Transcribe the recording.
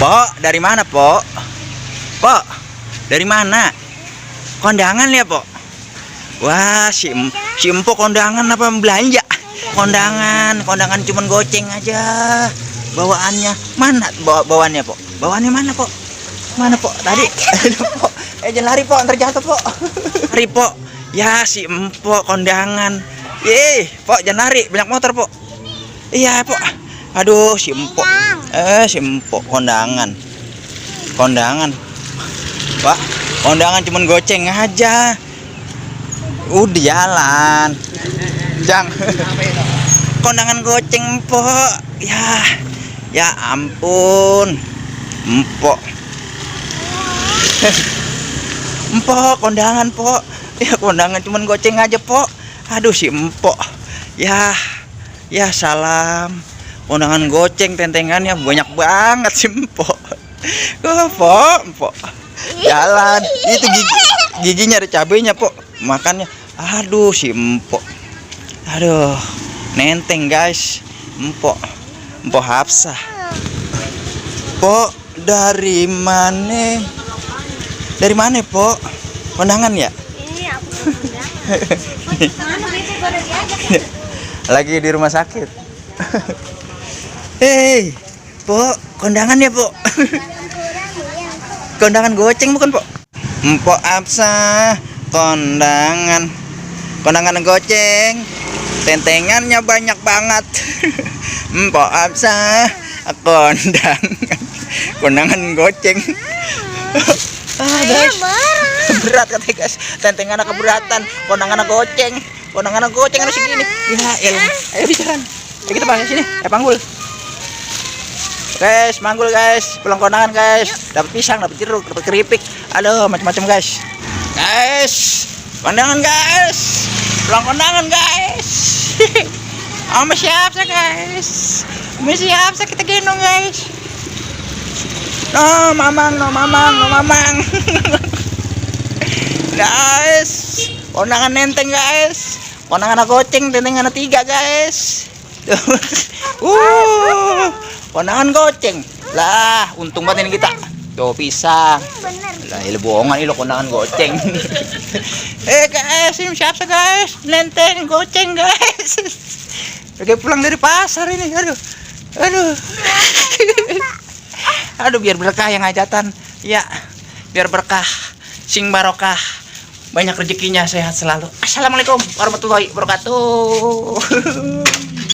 Pok, dari mana, Pok? Pok, dari mana? Kondangan ya, Pok? Wah, si Empok kondangan apa belanja? Kondangan cuman goceng aja. Bawaannya mana bawaannya, Pok? Bawaannya mana, Pok? Mana, Pok? Tadi. Pok. Jangan lari, Pok, ntar jatuh, Pok. Lari, Pok. Ya, si Empok kondangan. Pok, jangan lari, banyak motor, Pok. Iya, Pok. Aduh, si Empok. Si Empok kondangan. Pak, kondangan cuman goceng aja. Udah jalan. Jang. Kondangan goceng, Pok. Ya ampun. Empok. Empok, kondangan, Pok. Ya kondangan cuman goceng aja, Pok. Aduh, si Empok. Ya salam. Kondangan goceng tentengannya banyak banget si Empok. Empok. Jalan. Itu giginya ada cabenya, Pok. Makannya. Aduh, si Empok. Aduh, nenteng, guys. Empok Hafsah. Pok, dari mana? Dari mana, Pok? Kondangan ya? Ini aku kondangan. Mana itu baru diajak. Lagi di rumah sakit. Pok, kondangan ya, Pok? Kondangan goceng bukan, Pok? Empok Hafsah, kondangan goceng. Tentengannya banyak banget. Empok Hafsah, kondangan goceng. Guys, berat katanya, guys. Tentengan keberatan, kondangan goceng harus segini. Ya elah. Ayo jalan. Ayo kita panggil sini. Panggul. Guys, manggul, guys. Pulang kondangan, guys. Dapat pisang, dapat jeruk, dapat keripik. Aduh, macam-macam, guys. Kondangan, guys. Pulang kondangan, guys. Masih Hafsah, guys. Masih Hafsah kita gendong, guys. No mamang. Guys, kondangan nenteng, guys. Kondangan goceng, tentengan 3, guys. Kondangan goceng. Lah, untung banget ini kita. Tuh pisang. Lah, ini bohongan ini lo kondangan goceng. Guys, ini siapa, guys? Nenteng goceng, guys. Udah pulang dari pasar ini. Aduh, biar berkah yang hajatan. Ya, biar berkah, sing barokah, banyak rezekinya, sehat selalu. Assalamualaikum warahmatullahi wabarakatuh.